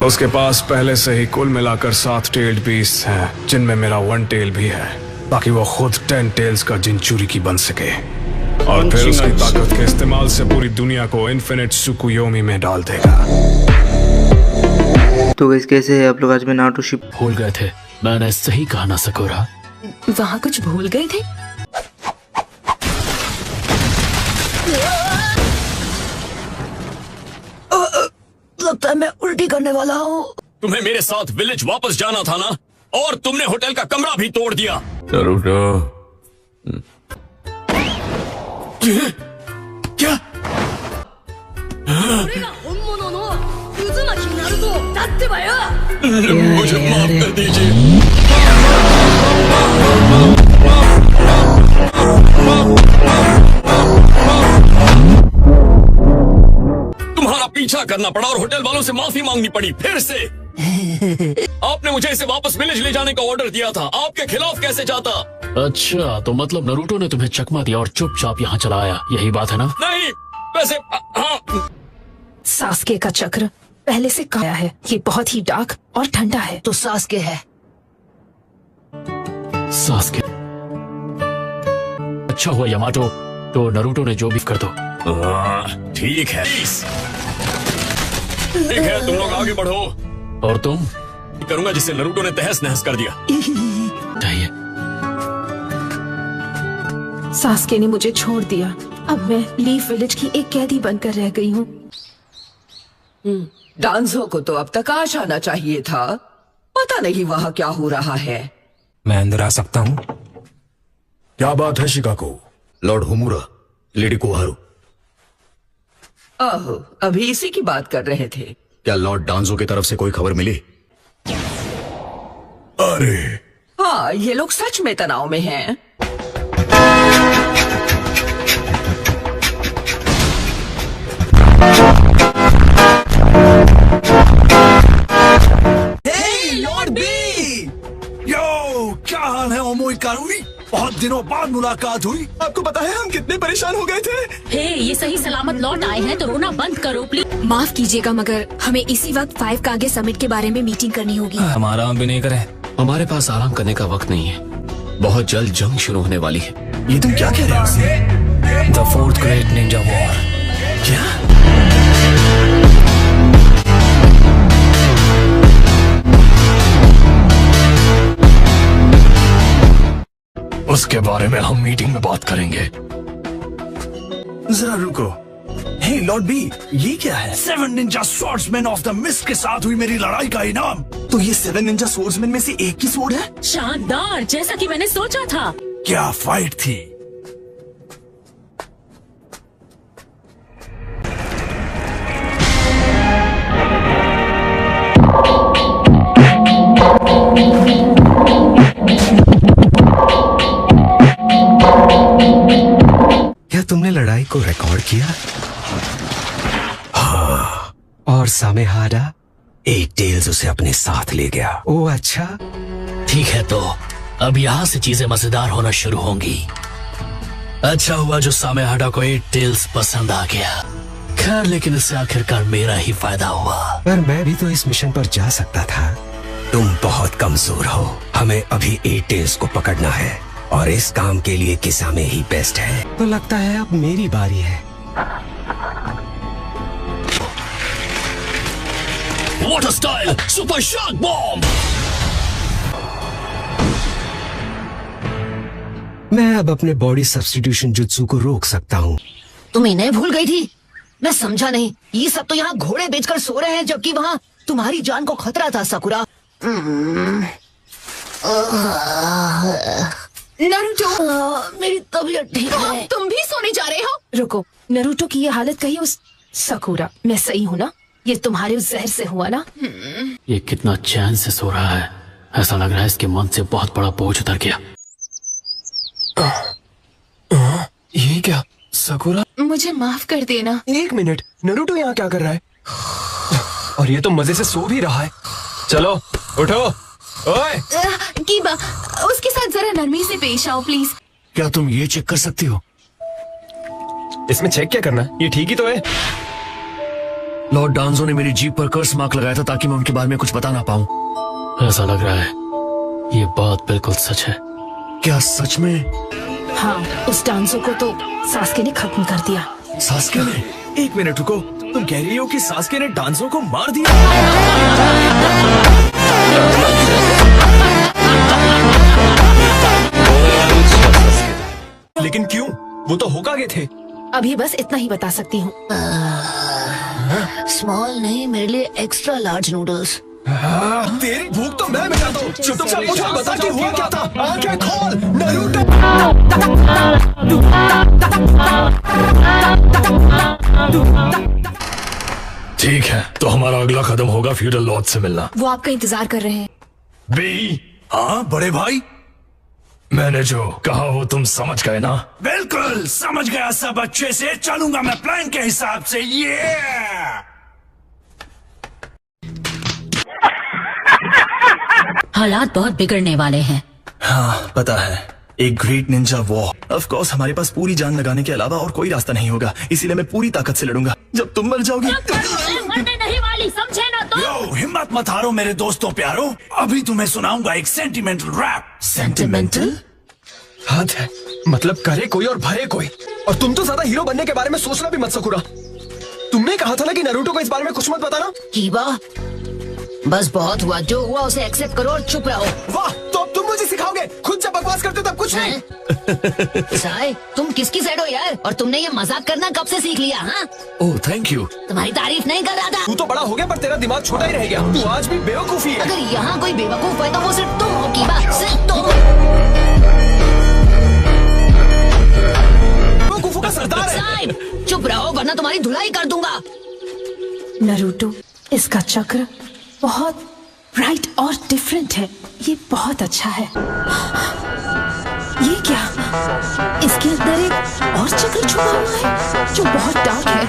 उसके पास पहले से ही कुल मिलाकर 7 टेल्ड बीस्ट हैं, जिनमें मेरा 1 टेल भी है, ताकि वो खुद 10 टेल्स का जिंचुरी की बन सके और फिर उसकी ताकत के इस्तेमाल से पूरी दुनिया को इन्फिनिट सुकुयोमी में डाल देगा। तो गाइस कैसे है आप लोग? आज मैं नारुतो शिप भूल गए थे। मैंने सही कहा ना सकुरा? वहाँ कुछ भूल गए थे? लगता है मैं उल्टी करने वाला हूँ। तुम्हें मेरे साथ विलेज वापस जाना था ना, और तुमने होटल का कमरा भी तोड़ दिया। नारुतो, क्या? मुझे माफ कर दीजिए। तुम्हारा पीछा करना पड़ा और होटल वालों से माफी मांगनी पड़ी फिर से। आपने मुझे इसे वापस विलेज ले जाने का ऑर्डर दिया था, आपके खिलाफ कैसे जाता? अच्छा, तो मतलब नारुतो ने तुम्हें चकमा दिया और चुपचाप यहाँ चला आया, यही बात है ना? नहीं, वैसे हाँ। सास्के का चक्र पहले से काया है, ये बहुत ही डार्क और ठंडा है। तो सास्के है। सास्के? अच्छा हुआ यामाटो, तो नारुतो ने जो भी कर दो। ठीक है, ठीक है, तुम लोग आगे बढ़ो। और तुम? करूंगा जिसे नारुतो ने तहस नहस कर दिया। चाहिए। सास्के ने मुझे छोड़ दिया, अब मैं लीफ विलेज की एक कैदी बनकर रह गई हूँ। डांसो को तो अब तक आ जाना चाहिए था, पता नहीं वहाँ क्या हो रहा है। मैं अंदर आ सकता हूँ? क्या बात है शिकाको? Lord हुमुरा, lady कोहारू। आहो, अभी इसी की बात कर रहे थे। क्या लॉर्ड डांजो की तरफ से कोई खबर मिली? अरे हाँ, ये लोग सच में तनाव में हैं। Lord B! यो, क्या हाल है ओमोई कारुई? बहुत दिनों बाद मुलाकात हुई। आपको पता है हम कितने परेशान हो गए थे? हे, ये सही सलामत लौट आए हैं तो रोना बंद करो प्लीज। माफ कीजिएगा मगर हमें इसी वक्त 5 का आगे समिट के बारे में मीटिंग करनी होगी। हम आराम भी नहीं करें। हमारे पास आराम करने का वक्त नहीं है, बहुत जल्द जंग शुरू होने वाली है। ये तुम क्या कह रहे हो? The 4th great Ninja war. क्या? उसके बारे में हम मीटिंग में बात करेंगे। जरा रुको। हे लॉर्ड बी, ये क्या है? 7 Ninja swordsman of the mist के साथ हुई मेरी लड़ाई का इनाम। तो ये 7 निंजा स्वॉर्ड्समैन में से एक की स्वॉर्ड है? शानदार, जैसा कि मैंने सोचा था। क्या फाइट थी! क्या तुमने लड़ाई को रिकॉर्ड किया? हाँ। और सामेहारा 8 टेल्स उसे अपने साथ ले गया। ओह अच्छा। ठीक है, तो अब यहाँ से चीजें मजेदार होना शुरू होंगी। अच्छा हुआ जो सामेहारा को 8 टेल्स पसंद आ गया। खैर, लेकिन इससे आखिरकार मेरा ही फायदा हुआ। पर मैं भी तो इस मिशन पर जा सकता था। तुम बहुत कमजोर हो, हमें अभी 8 टेल्स को पकड़ना है और इस काम के लिए किसामे ही बेस्ट है। तो लगता है अब मेरी बारी है। Water style super shock bomb! मैं अब अपने बॉडी सब्स्टिट्यूशन जुत्सु को रोक सकता हूँ। तुम इन्हें भूल गई थी? मैं समझा नहीं, ये सब तो यहाँ घोड़े बेचकर सो रहे हैं, जबकि वहाँ तुम्हारी जान को खतरा था सकुरा। नारुतो, मेरी तबीयत ठीक है। तुम भी सोने जा रहे हो? रुको, नारुतो की ये हालत कहीं उस सकुरा, मैं सही हूँ ना? ये तुम्हारे उस जहर से हुआ ना? ये कितना चैन से सो रहा है, ऐसा लग रहा है इसके मन से बहुत बड़ा बोझ उतर गया। ये क्या सकुरा? मुझे माफ कर देना। 1 मिनट, नारुतो यहाँ क्या कर रहा है? और ये तो मजे से सो भी रहा है। चलो उठो। ओए कीबा, उसके साथ जरा नरमी से पेश आओ प्लीज। क्या तुम ये चेक कर सकती हो? इसमें चेक क्या करना, ये ठीक ही तो है। लॉर्ड डांजो ने मेरी जीप पर कर्स मार्क लगाया था ताकि मैं उनके बारे में कुछ बता ना पाऊं। ऐसा लग रहा है ये बात बिल्कुल सच है। क्या सच में? हाँ, उस डांसो को तो सास्के ने खत्म कर दिया। सास्के ने? एक मिनट रुको, तुम कह रही हो कि सास्के ने डांसो को मार दिया? लेकिन क्यों? वो तो होकागे थे। अभी बस इतना ही बता सकती हूँ। स्मॉल नहीं, मेरे लिए एक्स्ट्रा लार्ज नूडल्स। तेरी भूख तो मैं मिटाता हूँ। चुपचाप मुझे बता कि हुआ क्या था। आंखें खोल, नरूटो। ठीक है, तो हमारा अगला कदम होगा फ्यूडल लॉर्ड से मिलना। वो आपका इंतजार कर रहे हैं। बी, हाँ बड़े भाई, मैंने जो कहा वो तुम समझ गए ना? बिल्कुल समझ गया। सब अच्छे से चलूंगा मैं प्लान के हिसाब से। ये हालात बहुत बिगड़ने वाले हैं। हाँ पता है, एक great Ninja war. Of course हमारे पास पूरी जान लगाने के अलावा और कोई रास्ता नहीं होगा, इसीलिए मैं पूरी ताकत से लड़ूंगा। जब तुम मर जाओगी मरने नहीं वाली, समझे ना तुम? यो, हिम्मत मत हारो मेरे दोस्तों प्यारो। अभी तुम्हें सुनाऊंगा एक सेंटिमेंटल रैप। सेंटिमेंटल? हद है, मतलब करे कोई और भरे कोई। और तुम तो ज्यादा हीरो बनने के बारे में सोचना भी मत सकुरा। तुमने कहा था ना कि नरूटो को इस बारे में कुछ मत बताना। कीबा, बस बहुत हुआ, जो हुआ उसे एक्सेप्ट करो और चुप रहो। वाह, तो अब तुम मुझे सिखाओगे? खुद जब बकवास करते हो तब कुछ नहीं। साई, तुम किसकी साइड हो यार? और तुमने ये मजाक करना कब से सीख लिया? हाँ, ओह थैंक यू। तुम्हारी तारीफ नहीं कर रहा था। तू तो बड़ा हो गया पर तेरा दिमाग छोटा ही रह गया। तू आज भी बेवकूफी है। अगर यहाँ कोई बेवकूफ है तो वो सिर्फ तुम हो कीबा, सिर्फ तुम। बेवकूफों का सरदार है। साई, चुप रहो वरना तुम्हारी धुलाई कर दूंगा। नरूटो, इसका चक्र बहुत ब्राइट और डिफरेंट है। ये बहुत अच्छा है। ये क्या? इसके अंदर एक और चक्र छुपा हुआ है जो बहुत डार्क है।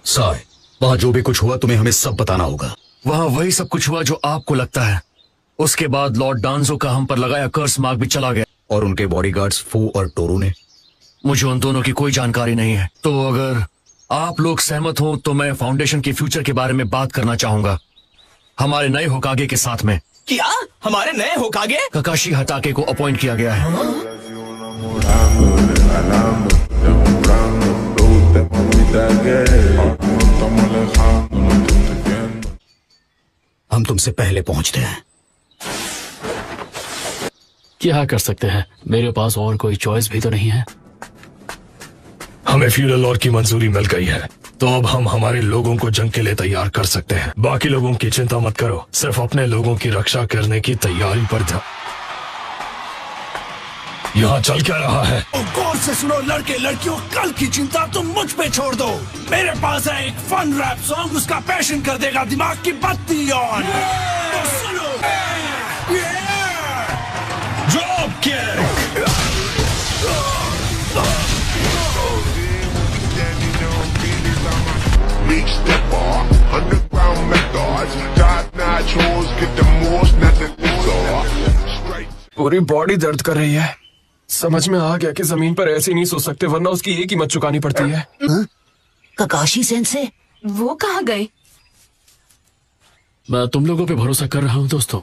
साय, वहाँ जो भी कुछ हुआ तुम्हें हमें सब बताना होगा। वहाँ वही सब कुछ हुआ जो आपको लगता है। उसके बाद लॉर्ड डांजो का हम पर लगाया कर्स मार्क भी चला गया। और उनके बॉडीगार्ड्स फू और टोरू ने? मुझे उन दोनों की कोई जानकारी नहीं है। तो अगर आप लोग सहमत हो तो मैं फाउंडेशन के फ्यूचर के बारे में बात करना चाहूंगा, हमारे नए होकागे के साथ में। क्या? हमारे नए होकागे? ककाशी हटाके को अपॉइंट किया गया है। हम तुमसे पहले पहुंचते हैं। क्या कर सकते हैं, मेरे पास और कोई चॉइस भी तो नहीं है। हमें फ्यूडल लॉर्ड की मंजूरी मिल गई है, तो अब हम हमारे लोगों को जंग के लिए तैयार कर सकते हैं। बाकी लोगों की चिंता मत करो, सिर्फ अपने लोगों की रक्षा करने की तैयारी पर ध्यान। यहाँ चल क्या रहा है? गौर से सुनो लड़के लड़कियों, कल की चिंता तुम मुझ पे छोड़ दो। मेरे पास है एक फन रैप सॉन्ग, उसका पैशन कर देगा दिमाग की बत्ती ऑन। तो सुनो। Drop kick. पूरी बॉडी दर्द कर रही है। समझ में आ गया कि जमीन पर ऐसे नहीं सो सकते वरना उसकी एक कीमत चुकानी पड़ती है। ककाशी सेंसे, वो कहाँ गए? मैं तुम लोगों पे भरोसा कर रहा हूँ दोस्तों।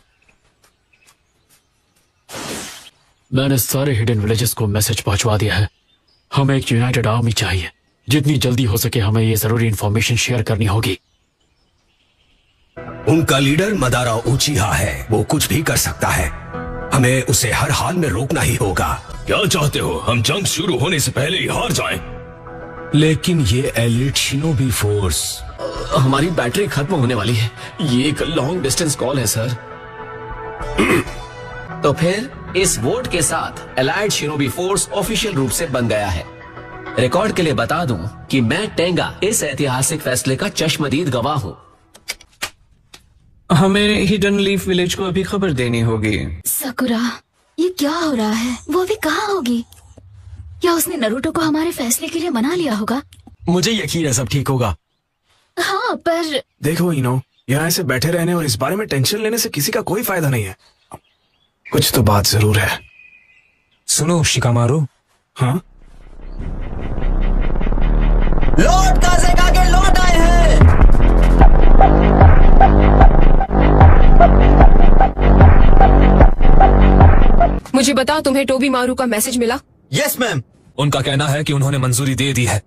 मैंने सारे हिडन विलेजेस को मैसेज पहुंचवा दिया है। हमें एक यूनाइटेड आर्मी चाहिए। जितनी जल्दी हो सके हमें ये जरूरी इंफॉर्मेशन शेयर करनी होगी। उनका लीडर मदारा उचिहा है, वो कुछ भी कर सकता है। हमें उसे हर हाल में रोकना ही होगा। क्या चाहते हो, हम जंग शुरू होने से पहले ही हार जाएं? लेकिन ये एलिट शिनोबी फोर्स। हमारी बैटरी खत्म होने वाली है। ये एक लॉन्ग डिस्टेंस कॉल है सर। तो फिर इस वोट के साथ एलाइड शिनोबी फोर्स ऑफिशियल रूप से बन गया है। रिकॉर्ड के लिए बता दूं कि मैं टेंगा इस ऐतिहासिक फैसले का चश्मदीद गवाह हूँ। हमें हिडन लीफ विलेज को अभी खबर देनी होगी। सकुरा, ये क्या हो रहा है? वो भी कहाँ होगी? क्या उसने नरूटो को हमारे फैसले के लिए मना लिया होगा? मुझे यकीन है सब ठीक होगा। हाँ पर देखो इनो, यहाँ ऐसे बैठे रहने और इस बारे में टेंशन लेने से किसी का कोई फायदा नहीं है। कुछ तो बात जरूर है। सुनो शिकामारू। हाँ, लॉर्ड काज़ेकागे लौट आए हैं। मुझे बता, तुम्हें टोबी मारू का मैसेज मिला? Yes ma'am. उनका कहना है कि उन्होंने मंजूरी दे दी है।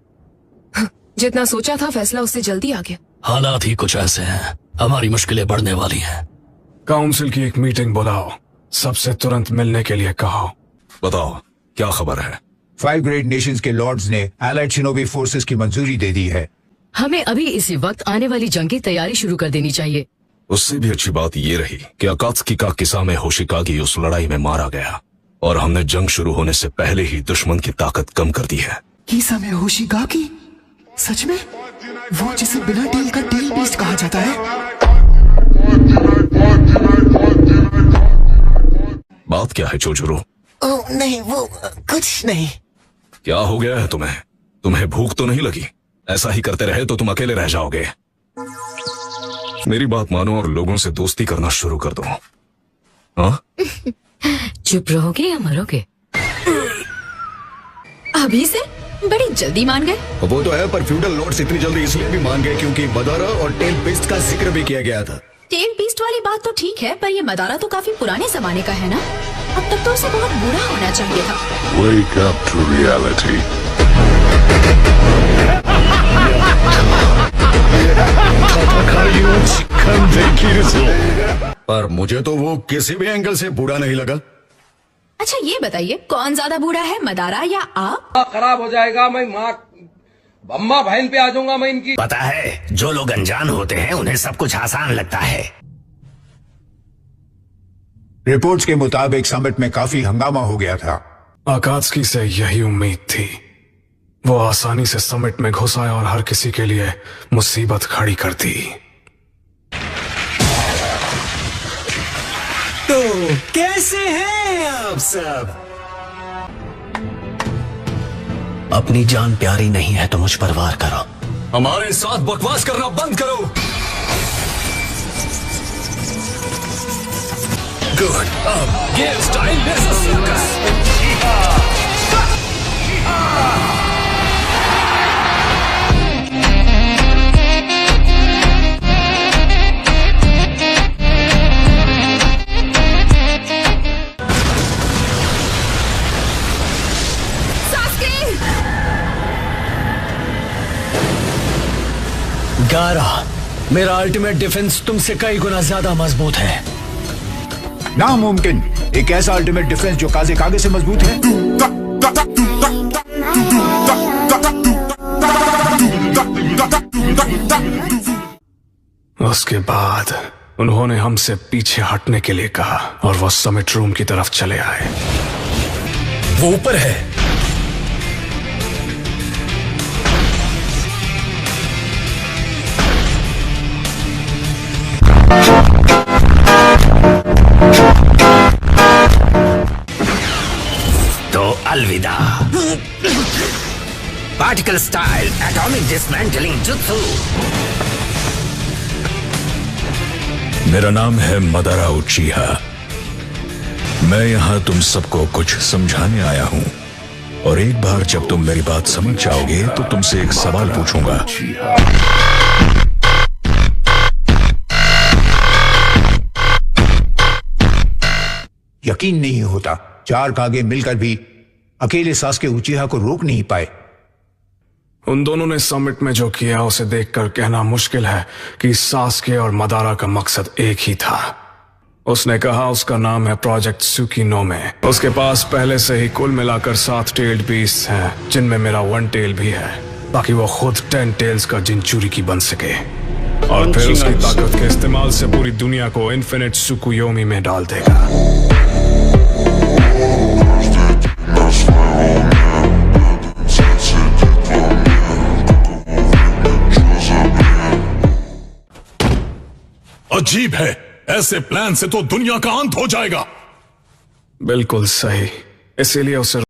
जितना सोचा था फैसला उससे जल्दी आ गया। हालात ही कुछ ऐसे हैं, हमारी मुश्किलें बढ़ने वाली हैं। काउंसिल की एक मीटिंग बुलाओ, सबसे तुरंत मिलने के लिए कहो। बताओ क्या खबर है? 5 ग्रेट नेशंस के लॉर्ड्स ने एलाइड शिनोबी फोर्सेस की मंजूरी दे दी है। हमें अभी इसी वक्त आने वाली जंग की तैयारी शुरू कर देनी चाहिए। उससे भी अच्छी बात ये रही कि अकात्सुकी का किसामे होशिकागी उस लड़ाई में मारा गया और हमने जंग शुरू होने से पहले ही दुश्मन की ताकत कम कर दी है। किसामे होशिकागी? सच में? वो जिसे बिना टेल का टेल बीस्ट कहा जाता है? बात क्या है चोचुरो? ओह नहीं, वो कुछ नहीं। क्या हो गया है तुम्हें? तुम्हें भूख तो नहीं लगी? ऐसा ही करते रहे तो तुम अकेले रह जाओगे। मेरी बात मानो और लोगों से दोस्ती करना शुरू कर दो। हाँ? चुप रहोगे या मरोगे? अभी से बड़ी जल्दी मान गए। वो तो है, पर फ्यूडल लॉर्ड्स इतनी जल्दी इसलिए भी मान गए क्योंकि मदारा और टेल बीस्ट का जिक्र भी किया गया था। टेल बीस्ट वाली बात तो ठीक है, पर ये मदारा तो काफी पुराने जमाने का है ना। अब तक तो उसे बहुत बुरा होना चाहिए था। Wake up to reality. पर मुझे तो वो किसी भी एंगल से बुरा नहीं लगा। अच्छा ये बताइए, कौन ज्यादा बुरा है, मदारा या आप? खराब हो जाएगा, मैं माँ अम्मा बहन पे आ जाऊंगा मैं इनकी। पता है, जो लोग अनजान होते हैं उन्हें सब कुछ आसान लगता है। रिपोर्ट्स के मुताबिक समिट में काफी हंगामा हो गया था। अकात्सुकी से यही उम्मीद थी। वो आसानी से समिट में घुस आया और हर किसी के लिए मुसीबत खड़ी कर दी। तो कैसे हैं आप सब? अपनी जान प्यारी नहीं है तो मुझ पर वार करो। हमारे साथ बकवास करना बंद करो। गुड, अब ये स्टाइल सर्कस। गारा, मेरा अल्टीमेट डिफेंस तुमसे कई गुना ज्यादा मजबूत है। नामुमकिन, एक ऐसा अल्टीमेट डिफेंस जो काज़ेकागे से मजबूत है। उसके बाद उन्होंने हमसे पीछे हटने के लिए कहा और वो समिट रूम की तरफ चले आए। वो ऊपर है। तो अलविदा। Particle style atomic dismantling jutsu. मेरा नाम है मदारा उचिहा। मैं यहाँ तुम सबको कुछ समझाने आया हूँ और एक बार जब तुम मेरी बात समझ जाओगे तो तुमसे एक सवाल पूछूंगा। यकीन नहीं होता, 4 कागे मिलकर भी अकेले सास्के उचिहा को रोक नहीं पाए। उन दोनों ने समिट में जो किया उसे देखकर कहना मुश्किल है कि सास्के और मदारा का मकसद एक ही था। उसने कहा उसका नाम है प्रोजेक्ट सुकीनोमे। उसके पास पहले से ही कुल मिलाकर 7 टेल्ड बीस्ट हैं, जिनमें मेरा 1 टेल भी है। बाकी वो खुद 10 टेल्स का जिंचुरी की बन सके और फिर उसकी ताकत के इस्तेमाल से पूरी दुनिया को इन्फिनिट सुकुयोमी में डाल देगा। अजीब है, ऐसे प्लान से तो दुनिया का अंत हो जाएगा। बिल्कुल सही, इसीलिए उसे